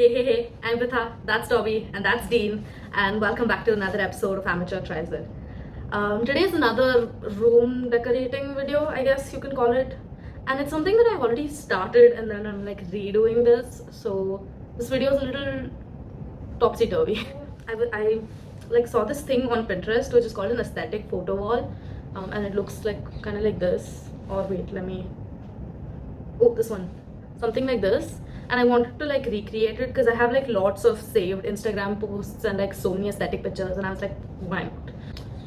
Hey, I'm Pritha, that's Dobby, and that's Dean, and welcome back to another episode of Amateur Tries It. Today is another room decorating video, I guess you can call it, and it's something that I've already started and then I'm like redoing this, so this video is a little topsy-turvy. I like saw this thing on Pinterest which is called an aesthetic photo wall, and it looks like kind of like this, or wait, this one, something like this, and I wanted to like recreate it because I have like lots of saved Instagram posts and like so many aesthetic pictures, and I was like, why not?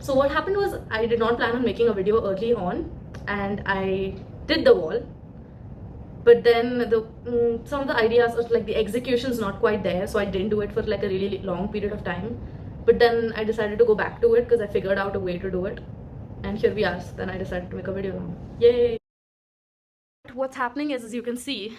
So what happened was I did not plan on making a video early on, and I did the wall, but then some of the ideas of like the execution's not quite there, so I didn't do it for like a really long period of time. But then I decided to go back to it because I figured out a way to do it, and here we are. Then I decided to make a video now. Yay! What's happening is, as you can see,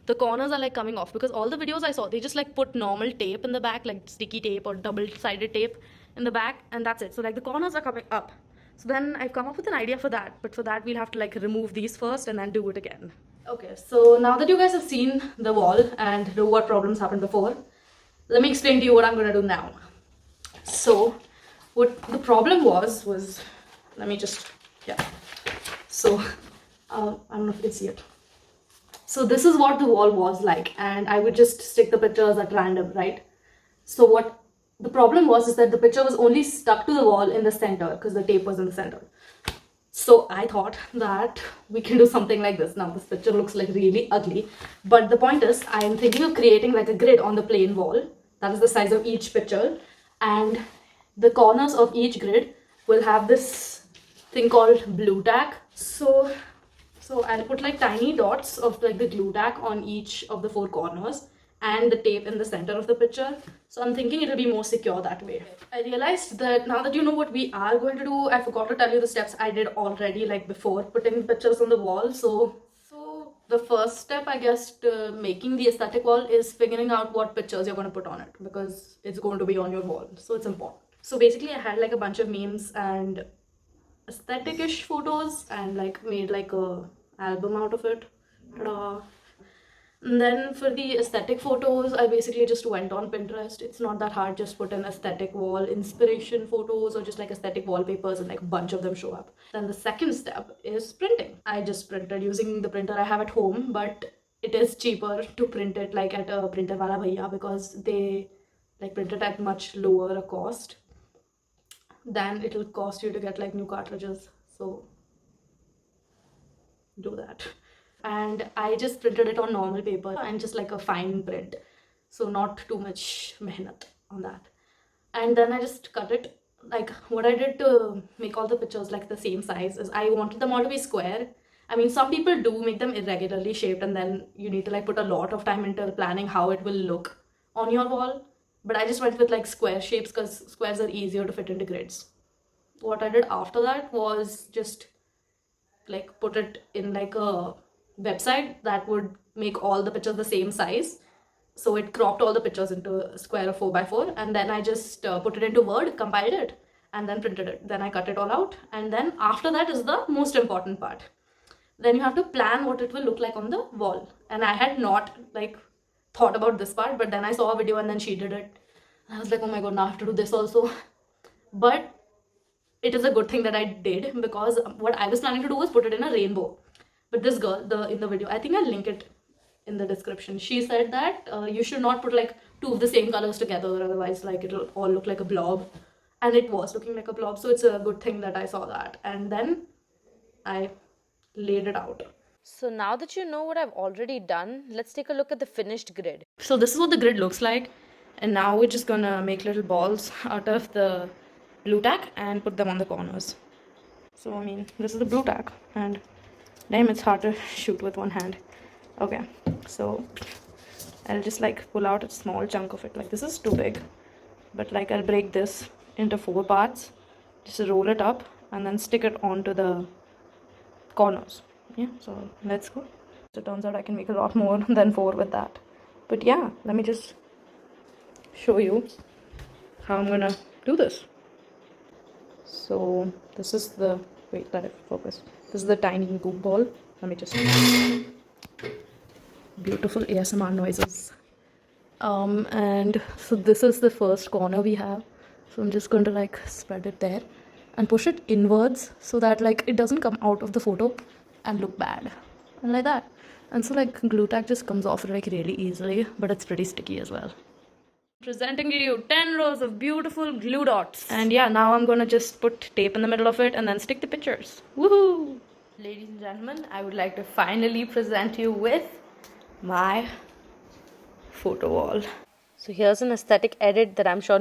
the corners are like coming off because all the videos I saw, they just like put normal tape in the back, like sticky tape or double-sided tape in the back, and that's it. So like the corners are coming up. So then I've come up with an idea for that, but for that we'll have to like remove these first and then do it again. Okay, so now that you guys have seen the wall and know what problems happened before, let me explain to you what I'm gonna do now. So what the problem was, let me just, yeah. So I don't know if you can see it. So this is what the wall was like, and I would just stick the pictures at random, right? So what the problem was is that the picture was only stuck to the wall in the center because the tape was in the center. So I thought that we can do something like this. Now this picture looks like really ugly, but the point is I'm thinking of creating like a grid on the plain wall. That is the size of each picture, and the corners of each grid will have this thing called blue tack. So I'll put like tiny dots of like the glue tack on each of the four corners and the tape in the center of the picture. So I'm thinking it'll be more secure that way. I realized that now that you know what we are going to do, I forgot to tell you the steps I did already, like before putting the pictures on the wall. So the first step, I guess, to making the aesthetic wall is figuring out what pictures you're going to put on it, because it's going to be on your wall, so it's important. So basically I had like a bunch of memes and aesthetic-ish photos and like made like a album out of it. Ta-da. And then for the aesthetic photos, I basically just went on Pinterest. It's not that hard, just put in aesthetic wall inspiration photos or just like aesthetic wallpapers and like a bunch of them show up. Then the second step is printing. I just printed using the printer I have at home, but it is cheaper to print it like at a printer wala bhaiya because they like print it at much lower a cost than it'll cost you to get like new cartridges. So do that. And I just printed it on normal paper and just like a fine print, so not too much mehnat on that. And then I just cut it. Like what I did to make all the pictures like the same size is I wanted them all to be square. I mean, some people do make them irregularly shaped and then you need to like put a lot of time into planning how it will look on your wall, but I just went with like square shapes because squares are easier to fit into grids. What I did after that was just like put it in like a website that would make all the pictures the same size, so it cropped all the pictures into a square of 4x4, and then I just put it into Word, compiled it, and then printed it. Then I cut it all out, and then after that is the most important part. Then you have to plan what it will look like on the wall, and I had not like thought about this part, but then I saw a video and then she did it. I was like, oh my god, now I have to do this also. But it is a good thing that I did, because what I was planning to do was put it in a rainbow. But this girl, in the video, I think I'll link it in the description, she said that you should not put like two of the same colors together, otherwise like it'll all look like a blob. And it was looking like a blob, so it's a good thing that I saw that. And then I laid it out. So now that you know what I've already done, let's take a look at the finished grid. So this is what the grid looks like, and now we're just gonna make little balls out of the blue tack and put them on the corners. So I mean, this is the blue tack, and damn, it's hard to shoot with one hand. Okay, so I'll just like pull out a small chunk of it. Like this is too big, but like I'll break this into 4 parts, just roll it up and then stick it onto the corners. Yeah, so let's go. So it turns out I can make a lot more than 4 with that. But yeah, let me just show you how I'm gonna do this. So this is the, wait, let it focus. This is the tiny goop ball. Let me just, beautiful ASMR noises. And so this is the first corner we have. So I'm just going to like spread it there and push it inwards so that like it doesn't come out of the photo and look bad. And like that. And so like glue tack just comes off like really easily, but it's pretty sticky as well. Presenting you 10 rows of beautiful glue dots. And yeah, now I'm gonna just put tape in the middle of it and then stick the pictures. Woohoo! Ladies and gentlemen, I would like to finally present you with my photo wall. So here's an aesthetic edit that I'm sure